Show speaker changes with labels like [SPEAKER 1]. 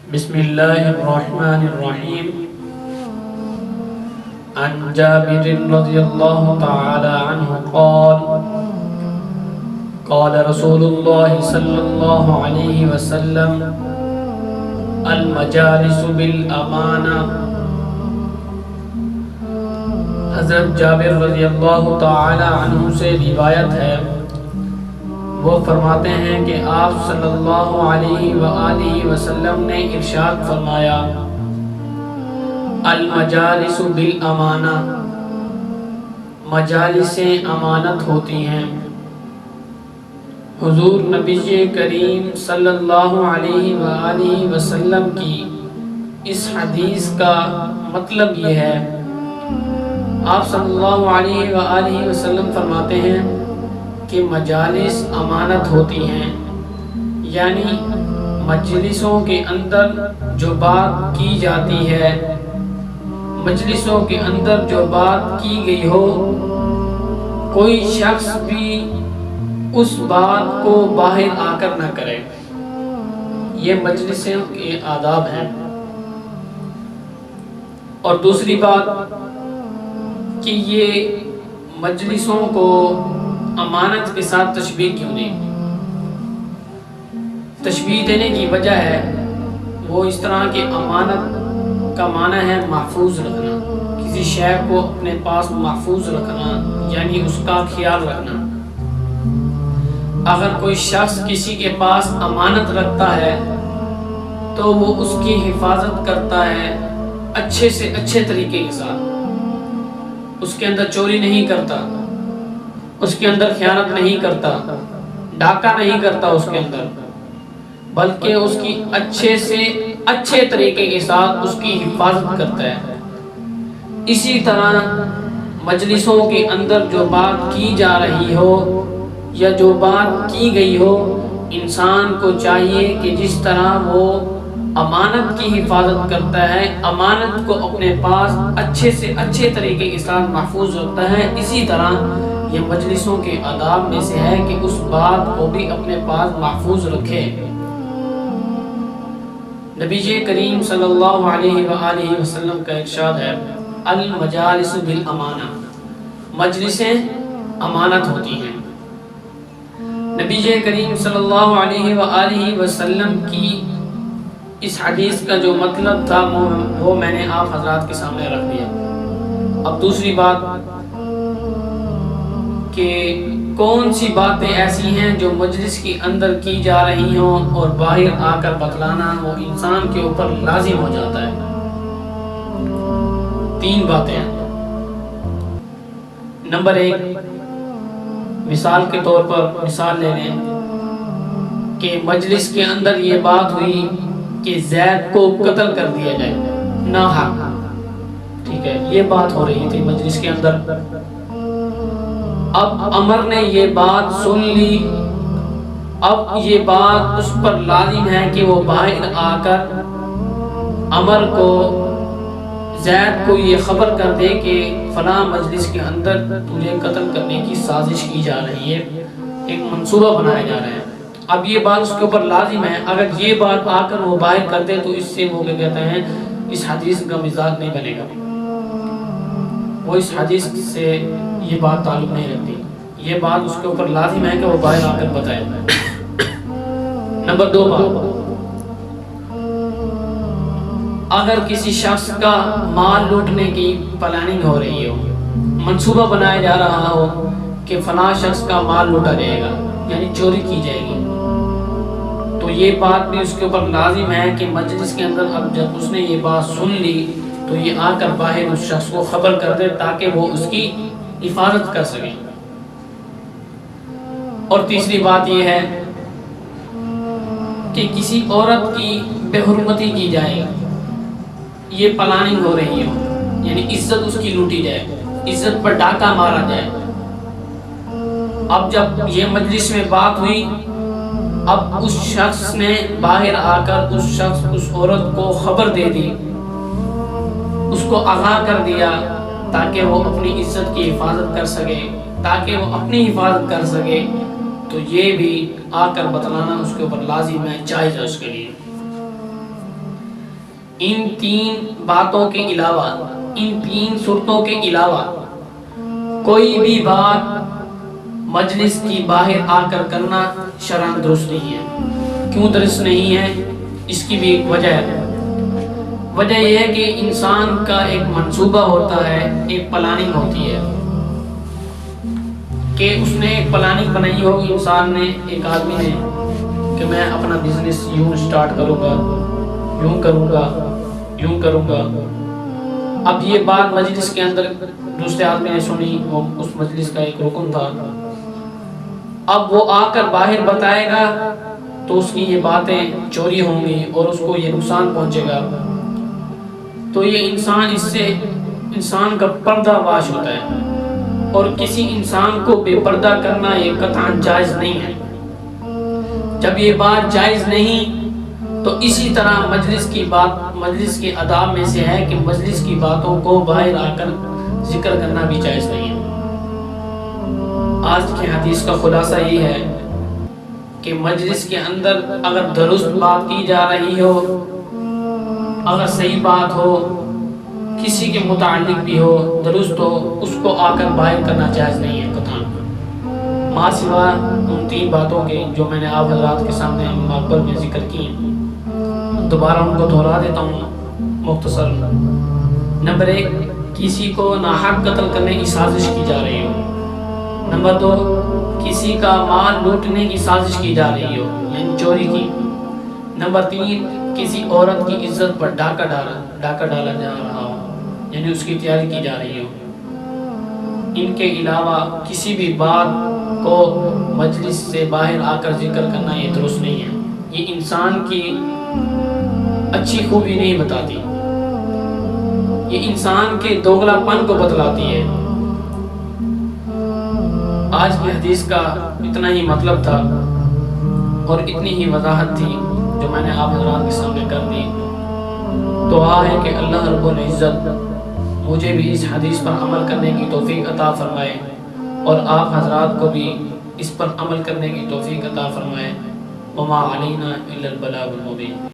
[SPEAKER 1] بسم الله الرحمن الرحيم. عن جابر رضي الله تعالى عنه قال قال رسول الله صلى الله عليه وسلم المجالس بالأمانة. حضرت جابر رضی اللہ تعالی عنہ سے روایت ہے، وہ فرماتے ہیں کہ آپ صلی اللہ علیہ وآلہ وسلم نے ارشاد فرمایا، المجالس بالامانہ، مجالسیں امانت ہوتی ہیں۔ حضور نبی کریم صلی اللہ علیہ وآلہ وسلم کی اس حدیث کا مطلب یہ ہے، آپ صلی اللہ علیہ وآلہ وسلم فرماتے ہیں کہ مجالس امانت ہوتی ہیں، یعنی مجلسوں کے اندر جو بات کی جاتی ہے، مجلسوں کے اندر جو بات کی گئی ہو، کوئی شخص بھی اس بات کو باہر آ کر نہ کرے، یہ مجلسوں کے آداب ہیں۔ اور دوسری بات کہ یہ مجلسوں کو امانت کے ساتھ تشبیہ کیوں دی؟ تشبیہ دینے کی وجہ ہے وہ اس طرح کہ امانت کا معنی ہے محفوظ رکھنا، کسی شے کو اپنے پاس محفوظ رکھنا، یعنی اس کا خیال رکھنا۔ اگر کوئی شخص کسی کے پاس امانت رکھتا ہے تو وہ اس کی حفاظت کرتا ہے اچھے سے اچھے طریقے کے ساتھ، اس کے اندر چوری نہیں کرتا، اس کے اندر خیانت نہیں کرتا، ڈاکہ نہیں کرتا اس کے اندر، بلکہ اس کی اچھے سے اچھے طریقے کے ساتھ اس کی حفاظت کرتا ہے۔ اسی طرح مجلسوں کے اندر جو بات کی جا رہی ہو یا جو بات کی گئی ہو، انسان کو چاہیے کہ جس طرح وہ امانت کی حفاظت کرتا ہے، امانت کو اپنے پاس اچھے سے اچھے طریقے کے ساتھ محفوظ رکھتا ہے، اسی طرح یہ مجلسوں کے آداب میں سے ہے کہ اس بات کو بھی اپنے پاس محفوظ رکھے۔ نبی کریم صلی اللہ علیہ وآلہ وسلم کا ارشاد ہے، المجالس بالامانہ، مجلسیں امانت ہوتی ہیں۔ نبی جی صلی اللہ علیہ وآلہ وسلم کی اس حدیث کا جو مطلب تھا وہ میں نے آپ حضرات کے سامنے رکھ دیا۔ اب دوسری بات کہ کون سی باتیں ایسی ہیں جو مجلس کے اندر کی جا رہی ہوں اور باہر آ کر بتلانا وہ انسان کے اوپر لازم ہو جاتا ہے۔ 3 باتیں ہیں۔ نمبر 1، مثال کے طور پر مثال لے لیں کہ مجلس کے اندر یہ بات ہوئی کہ زید کو قتل کر دیا جائے ناحق، ٹھیک ہے، یہ بات ہو رہی تھی مجلس کے اندر۔ اب عمر نے یہ بات سن لی، اب یہ بات اس پر لازم ہے کہ وہ باہر آ کر عمر کو، زید کو یہ خبر کر دے کہ فلاں مجلس کے اندر تجھے قتل کرنے کی سازش کی جا رہی ہے، ایک منصوبہ بنایا جا رہا ہے۔ اب یہ بات اس کے اوپر لازم ہے، اگر یہ بات آ کر وہ باہر کر دے تو اس سے وہ کیا کہتے ہیں، اس حدیث کا مزاج نہیں بنے گا، وہ اس حدیث سے یہ بات تعلق نہیں رکھتی، یہ بات اس کے اوپر لازم ہے کہ وہ باہر آ کر بتائے۔ نمبر 2 بات، اگر کسی شخص کا مال لوٹنے کی پلاننگ ہو رہی ہو، منصوبہ بنایا جا رہا ہو کہ فلاں شخص کا مال لوٹا جائے گا، یعنی چوری کی جائے گی، تو یہ بات بھی اس کے اوپر لازم ہے کہ مجلس کے اندر اب جب اس نے یہ بات سن لی تو یہ آ کر باہر اس شخص کو خبر کر دے تاکہ وہ اس کی حفاظت کر سکے۔ اور تیسری بات یہ ہے کہ کسی عورت کی بے حرمتی کی جائے، یہ پلاننگ ہو رہی ہو، یعنی عزت اس کی لوٹی جائے، عزت پر ڈاکہ مارا جائے۔ اب جب یہ مجلس میں بات ہوئی، اب اس شخص نے باہر آ کر اس عورت کو خبر دے دی، اس کو آگاہ کر دیا تاکہ وہ اپنی عزت کی حفاظت کر سکے، تاکہ وہ اپنی حفاظت کر سکے، تو یہ بھی آ کر بتلانا اس کے اوپر لازم ہے، جائز ہے اس کے لیے۔ ان تین باتوں کے علاوہ، ان تین صورتوں کے علاوہ کوئی بھی بات مجلس کی باہر آ کر کرنا شرعاً درست نہیں ہے۔ کیوں درست نہیں ہے؟ اس کی بھی ایک وجہ ہے۔ وجہ یہ ہے کہ انسان کا ایک منصوبہ ہوتا ہے، ایک پلاننگ ہوتی ہے کہ اس نے ایک پلاننگ بنائی ہوگی، انسان نے، ایک آدمی نے، کہ میں اپنا بزنس یوں سٹارٹ کروں گا، یوں کروں گا، یوں کروں گا۔ اب یہ بات مجلس کے اندر دوسرے آدمی نے سنی، وہ اس مجلس کا ایک رکن تھا، اب وہ آ کر باہر بتائے گا تو اس کی یہ باتیں چوری ہوں گی اور اس کو یہ نقصان پہنچے گا۔ تو یہ انسان، اس سے انسان کا پردہ فاش ہوتا ہے، اور کسی انسان کو بے پردہ کرنا یہ قطعاً جائز نہیں ہے۔ جب یہ بات جائز نہیں تو اسی طرح مجلس کی بات، مجلس کے آداب میں سے ہے کہ مجلس کی باتوں کو باہر آ کر ذکر کرنا بھی جائز نہیں ہے۔ آج کی حدیث کا خلاصہ یہ ہے کہ مجلس کے اندر اگر درست بات کی جا رہی ہو، اگر صحیح بات ہو، کسی کے متعلق بھی ہو، درست ہو، اس کو آ کر باہر کرنا جائز نہیں ہے قطعاً، ماں سوا ان تین باتوں کے جو میں نے آپ حضرات کے سامنے مقبل میں ذکر کی۔ دوبارہ ان کو دہرا دیتا ہوں مختصر۔ نمبر 1، کسی کو ناحق قتل کرنے کی سازش کی جا رہی ہو۔ نمبر 2، کسی کا مال لوٹنے کی سازش کی جا رہی ہو، یعنی چوری کی۔ نمبر 3، کسی عورت کی عزت پر ڈاکہ ڈالا جا رہا ہو، یعنی اس کی تیاری کی جا رہی ہو۔ ان کے علاوہ کسی بھی بات کو مجلس سے باہر آ کر ذکر کرنا یہ درست نہیں ہے۔ یہ انسان کی اچھی خوبی نہیں بتاتی، یہ انسان کے دوغلا پن کو بتلاتی ہے۔ آج کی حدیث کا اتنا ہی مطلب تھا اور اتنی ہی وضاحت تھی جو میں نے آپ حضرات کے سامنے کر دی۔ دعا ہے کہ اللہ رب العزت مجھے بھی اس حدیث پر عمل کرنے کی توفیق عطا فرمائے اور آپ حضرات کو بھی اس پر عمل کرنے کی توفیق عطا فرمائے۔ وما علینا الا البلاغ المبین۔